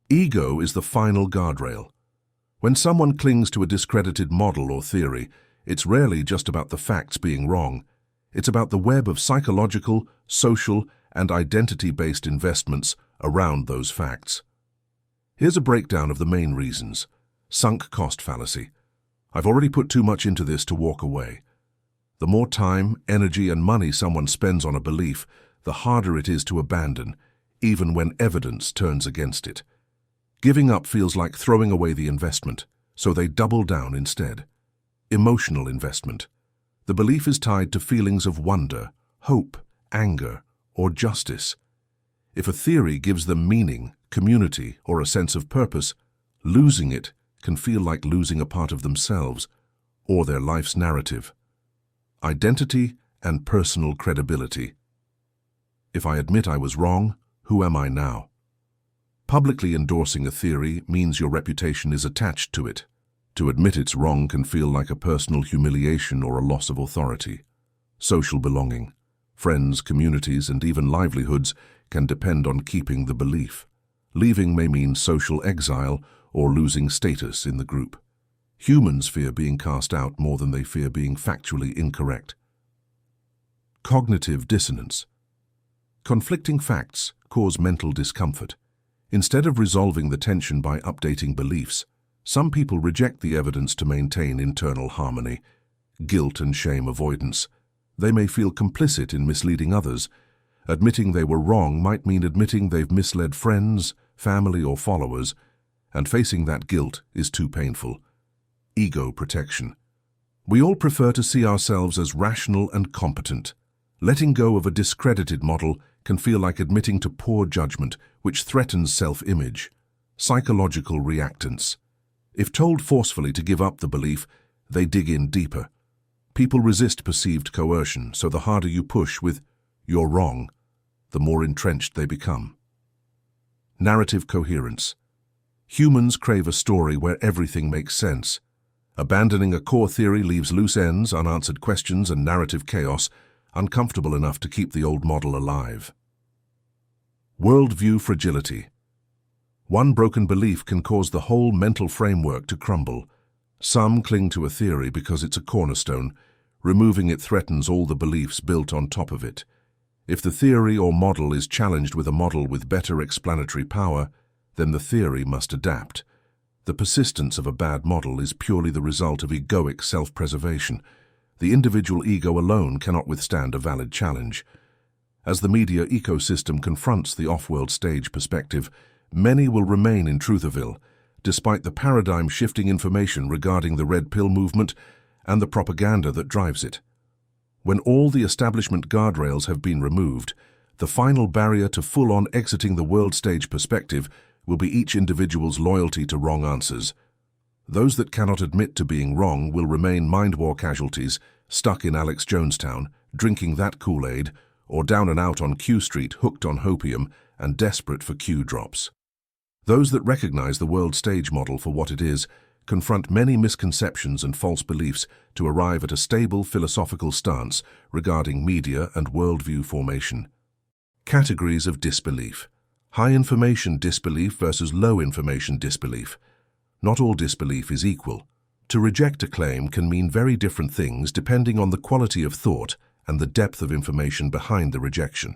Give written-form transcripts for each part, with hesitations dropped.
Ego is the final guardrail. When someone clings to a discredited model or theory, it's rarely just about the facts being wrong. It's about the web of psychological, social, and identity-based investments around those facts. Here's a breakdown of the main reasons. Sunk cost fallacy. I've already put too much into this to walk away. The more time, energy, and money someone spends on a belief, the harder it is to abandon, even when evidence turns against it. Giving up feels like throwing away the investment, so they double down instead. Emotional investment. The belief is tied to feelings of wonder, hope, anger, or justice. If a theory gives them meaning, community, or a sense of purpose, losing it can feel like losing a part of themselves or their life's narrative. Identity and personal credibility. If I admit I was wrong, who am I now? Publicly endorsing a theory means your reputation is attached to it. To admit it's wrong can feel like a personal humiliation or a loss of authority. Social belonging. Friends, communities, and even livelihoods can depend on keeping the belief. Leaving may mean social exile or losing status in the group. Humans fear being cast out more than they fear being factually incorrect. Cognitive dissonance. Conflicting facts cause mental discomfort. Instead of resolving the tension by updating beliefs, some people reject the evidence to maintain internal harmony. Guilt and shame avoidance. They may feel complicit in misleading others. Admitting they were wrong might mean admitting they've misled friends, family, or followers, and facing that guilt is too painful. Ego protection. We all prefer to see ourselves as rational and competent. Letting go of a discredited model can feel like admitting to poor judgment, which threatens self-image. Psychological reactance. If told forcefully to give up the belief, they dig in deeper. People resist perceived coercion, so the harder you push with, "You're wrong," the more entrenched they become. Narrative coherence. Humans crave a story where everything makes sense. Abandoning a core theory leaves loose ends, unanswered questions, and narrative chaos, uncomfortable enough to keep the old model alive. Worldview fragility. One broken belief can cause the whole mental framework to crumble. Some cling to a theory because it's a cornerstone. Removing it threatens all the beliefs built on top of it. If the theory or model is challenged with a model with better explanatory power, then the theory must adapt. The persistence of a bad model is purely the result of egoic self-preservation. The individual ego alone cannot withstand a valid challenge. As the media ecosystem confronts the off-world stage perspective, many will remain in Trutherville, despite the paradigm-shifting information regarding the red pill movement and the propaganda that drives it. When all the establishment guardrails have been removed, the final barrier to full-on exiting the world stage perspective will be each individual's loyalty to wrong answers. Those that cannot admit to being wrong will remain mind war casualties, stuck in Alex Jonestown, drinking that Kool-Aid, or down and out on Q Street, hooked on hopium and desperate for Q drops. Those that recognize the world stage model for what it is confront many misconceptions and false beliefs to arrive at a stable philosophical stance regarding media and worldview formation. Categories of disbelief. High-information disbelief versus low-information disbelief. Not all disbelief is equal. To reject a claim can mean very different things depending on the quality of thought and the depth of information behind the rejection.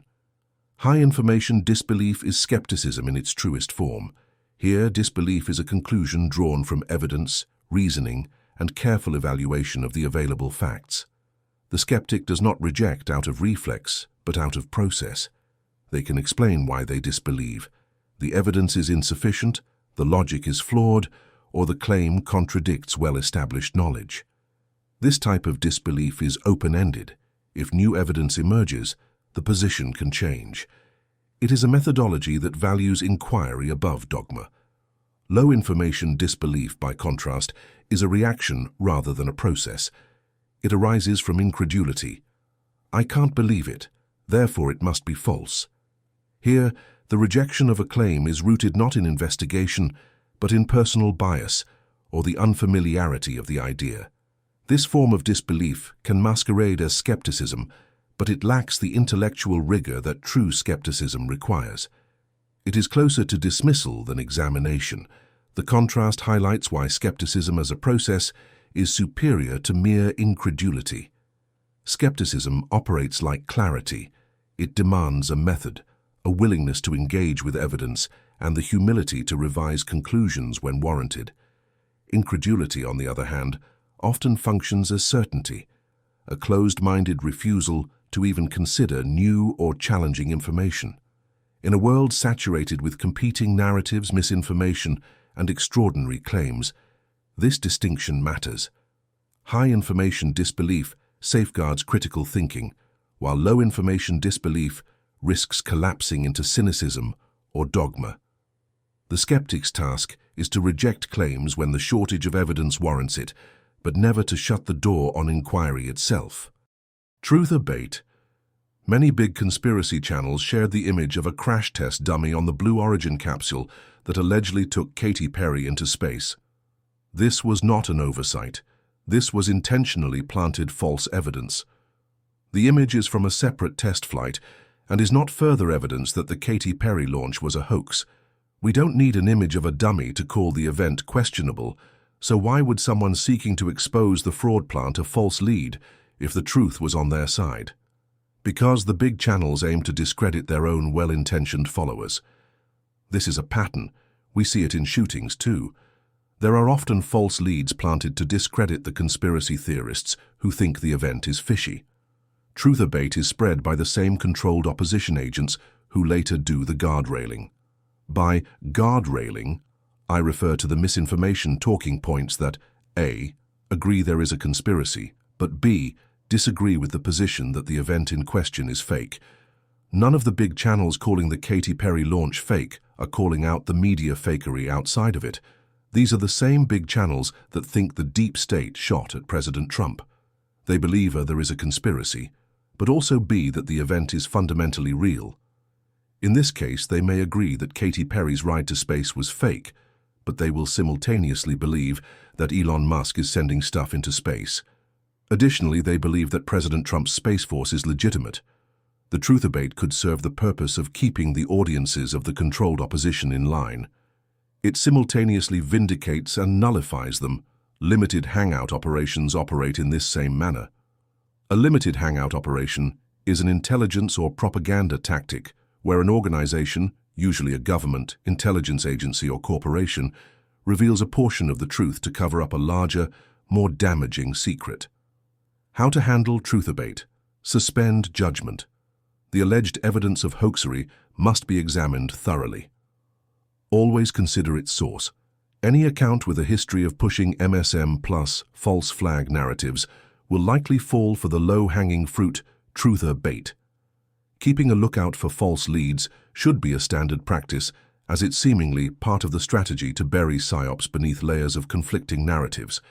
High-information disbelief is skepticism in its truest form. Here, disbelief is a conclusion drawn from evidence, reasoning, and careful evaluation of the available facts. The skeptic does not reject out of reflex, but out of process. They can explain why they disbelieve. The evidence is insufficient, the logic is flawed, or the claim contradicts well-established knowledge. This type of disbelief is open-ended. If new evidence emerges, the position can change. It is a methodology that values inquiry above dogma. Low-information disbelief, by contrast, is a reaction rather than a process. It arises from incredulity. I can't believe it, therefore it must be false. Here, the rejection of a claim is rooted not in investigation, but in personal bias or the unfamiliarity of the idea. This form of disbelief can masquerade as skepticism, but it lacks the intellectual rigor that true skepticism requires. It is closer to dismissal than examination. The contrast highlights why skepticism as a process is superior to mere incredulity. Skepticism operates like clarity. It demands a method, a willingness to engage with evidence, and the humility to revise conclusions when warranted. Incredulity, on the other hand, often functions as certainty, a closed-minded refusal to even consider new or challenging information. In a world saturated with competing narratives, misinformation, and extraordinary claims, this distinction matters. High-information disbelief safeguards critical thinking, while low-information disbelief risks collapsing into cynicism or dogma. The skeptic's task is to reject claims when the shortage of evidence warrants it, but never to shut the door on inquiry itself. Truth or bait? Many big conspiracy channels shared the image of a crash test dummy on the Blue Origin capsule that allegedly took Katy Perry into space. This was not an oversight. This was intentionally planted false evidence. The image is from a separate test flight and is not further evidence that the Katy Perry launch was a hoax. We don't need an image of a dummy to call the event questionable, so why would someone seeking to expose the fraud plant a false lead if the truth was on their side? Because the big channels aim to discredit their own well-intentioned followers. This is a pattern. We see it in shootings too. There are often false leads planted to discredit the conspiracy theorists who think the event is fishy. Truth-or-bait is spread by the same controlled opposition agents who later do the guardrailing. By guardrailing, I refer to the misinformation talking points that A. agree there is a conspiracy, but B. disagree with the position that the event in question is fake. None of the big channels calling the Katy Perry launch fake are calling out the media fakery outside of it. These are the same big channels that think the deep state shot at President Trump. They believe there is a conspiracy, but also B. that the event is fundamentally real. In this case, they may agree that Katy Perry's ride to space was fake, but they will simultaneously believe that Elon Musk is sending stuff into space. Additionally, they believe that President Trump's Space Force is legitimate. The truth-or-bait could serve the purpose of keeping the audiences of the controlled opposition in line. It simultaneously vindicates and nullifies them. Limited hangout operations operate in this same manner. A limited hangout operation is an intelligence or propaganda tactic where an organization, usually a government, intelligence agency or corporation, reveals a portion of the truth to cover up a larger, more damaging secret. How to handle truth-or-bait? Suspend judgment. The alleged evidence of hoaxery must be examined thoroughly. Always consider its source. Any account with a history of pushing MSM plus false flag narratives will likely fall for the low-hanging fruit truth-or-bait. Keeping a lookout for false leads should be a standard practice, as it's seemingly part of the strategy to bury psyops beneath layers of conflicting narratives.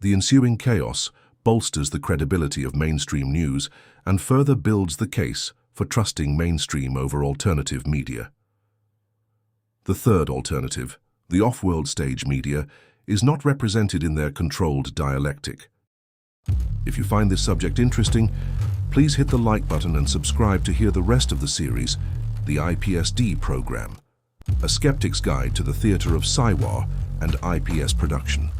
The ensuing chaos bolsters the credibility of mainstream news and further builds the case for trusting mainstream over alternative media. The third alternative, the off-world stage media, is not represented in their controlled dialectic. If you find this subject interesting, please hit the like button and subscribe to hear the rest of the series, the IPS Deprogam, a skeptic's guide to the theater of Psywar and IPS production.